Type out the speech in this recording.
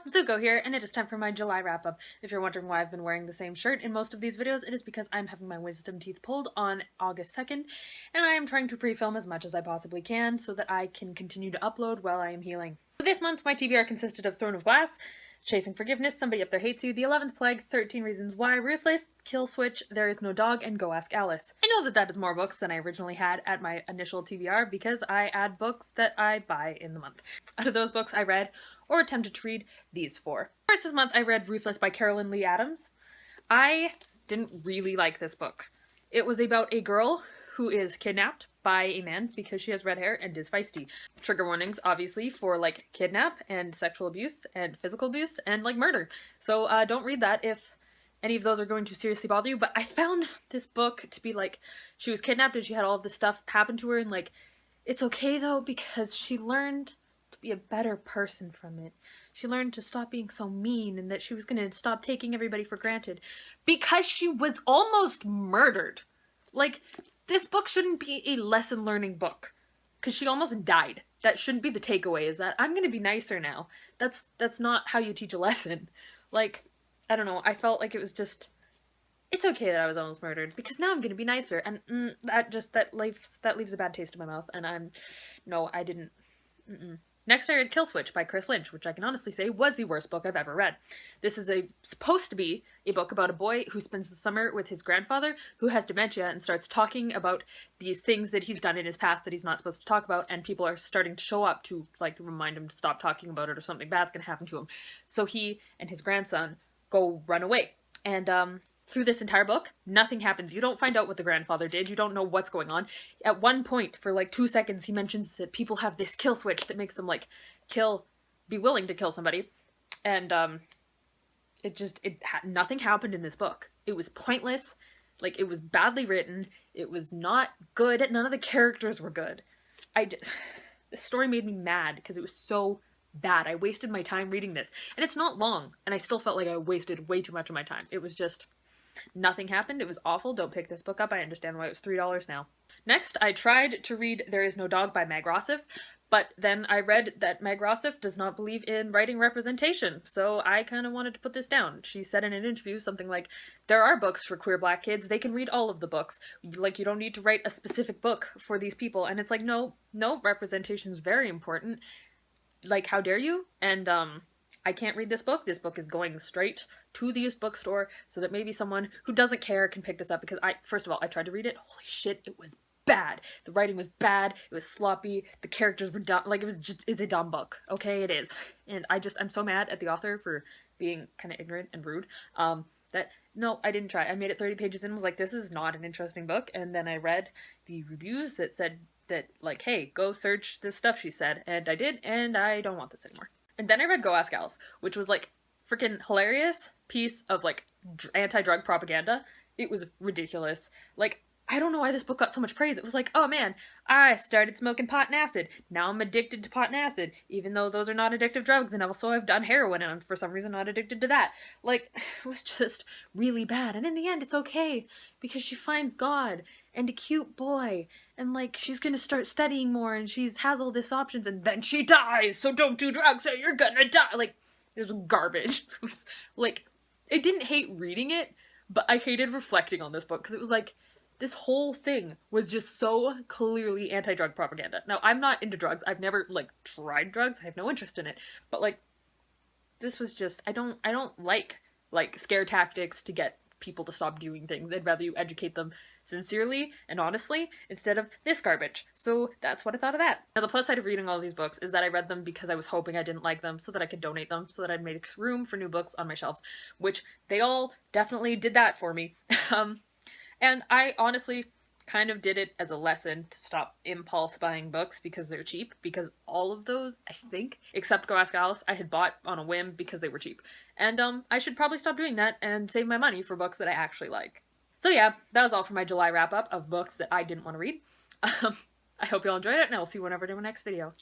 Zuko here, and it is time for my July wrap-up. If you're wondering why I've been wearing the same shirt in most of these videos, it is because I'm having my wisdom teeth pulled on August 2nd, and I am trying to pre-film as much as I possibly can so that I can continue to upload while I am healing. This month, my TBR consisted of Throne of Glass, Chasing Forgiveness, Somebody Up There Hates You, The 11th Plague, 13 Reasons Why, Ruthless, Kill Switch, There Is No Dog, and Go Ask Alice. I know that that is more books than I originally had at my initial TBR because I add books that I buy in the month. Out of those books, I read or attempted to read these four. First this month, I read Ruthless by Carolyn Lee Adams. I didn't really like this book. It was about a girl who is kidnapped by a man because she has red hair and is feisty. Trigger warnings, obviously, for like kidnap and sexual abuse and physical abuse and like murder. So don't read that if any of those are going to seriously bother you. But I found this book to be like, she was kidnapped and she had all of this stuff happen to her, and like, it's okay though because she learned to be a better person from it. She learned to stop being so mean and that she was gonna stop taking everybody for granted because she was almost murdered. Like, this book shouldn't be a lesson learning book because she almost died. That shouldn't be the takeaway, is that I'm gonna be nicer now. That's not how you teach a lesson. Like, I don't know, I felt like it was just, it's okay that I was almost murdered because now I'm gonna be nicer, and that leaves a bad taste in my mouth, and no, I didn't. Next, I read Kill Switch by Chris Lynch, which I can honestly say was the worst book I've ever read. This is supposed to be a book about a boy who spends the summer with his grandfather, who has dementia, and starts talking about these things that he's done in his past that he's not supposed to talk about, and people are starting to show up to, like, remind him to stop talking about it or something bad's gonna happen to him. So he and his grandson go run away. And, through this entire book, nothing happens. You don't find out what the grandfather did. You don't know what's going on. At one point, for like 2 seconds, he mentions that people have this kill switch that makes them like be willing to kill somebody. And nothing happened in this book. It was pointless. Like, it was badly written. It was not good. None of the characters were good. The story made me mad because it was so bad. I wasted my time reading this. And it's not long. And I still felt like I wasted way too much of my time. It was just, nothing happened. It was awful. Don't pick this book up. I understand why it was $3 now. Next, I tried to read There Is No Dog by Meg Rosoff, but then I read that Meg Rosoff does not believe in writing representation, so I kind of wanted to put this down. She said in an interview something like, there are books for queer black kids, they can read all of the books. Like, you don't need to write a specific book for these people. And it's like, no, representation is very important. Like, how dare you? And, I can't read this book. This book is going straight to the used bookstore so that maybe someone who doesn't care can pick this up, because first of all, I tried to read it. Holy shit, it was bad. The writing was bad. It was sloppy. The characters were dumb. Like, it's a dumb book. Okay, it is. And I'm so mad at the author for being kind of ignorant and rude. No, I didn't try. I made it 30 pages in and was like, this is not an interesting book. And then I read the reviews that said that, like, hey, go search this stuff, she said. And I did, and I don't want this anymore. And then I read Go Ask Alice, which was like freaking hilarious piece of like anti-drug propaganda. It was ridiculous. Like, I don't know why this book got so much praise. It was like, oh man, I started smoking pot and acid. Now I'm addicted to pot and acid, even though those are not addictive drugs, and also I've done heroin and I'm for some reason not addicted to that. Like, it was just really bad. And in the end, it's okay because she finds God and a cute boy, and like, she's gonna start studying more, and has all these options, and then she dies, so don't do drugs or you're gonna die. Like, it was garbage. It was like, I didn't hate reading it, but I hated reflecting on this book because it was like, this whole thing was just so clearly anti-drug propaganda. Now, I'm not into drugs. I've never, like, tried drugs. I have no interest in it. But, like, this was just, I don't like scare tactics to get people to stop doing things. I'd rather you educate them sincerely and honestly instead of this garbage. So that's what I thought of that. Now, the plus side of reading all these books is that I read them because I was hoping I didn't like them so that I could donate them, so that I'd make room for new books on my shelves, which they all definitely did that for me. And I honestly kind of did it as a lesson to stop impulse buying books because they're cheap, because all of those, I think, except Go Ask Alice, I had bought on a whim because they were cheap. And I should probably stop doing that and save my money for books that I actually like. So yeah, that was all for my July wrap-up of books that I didn't want to read. I hope you all enjoyed it, and I will see you whenever I do my next video.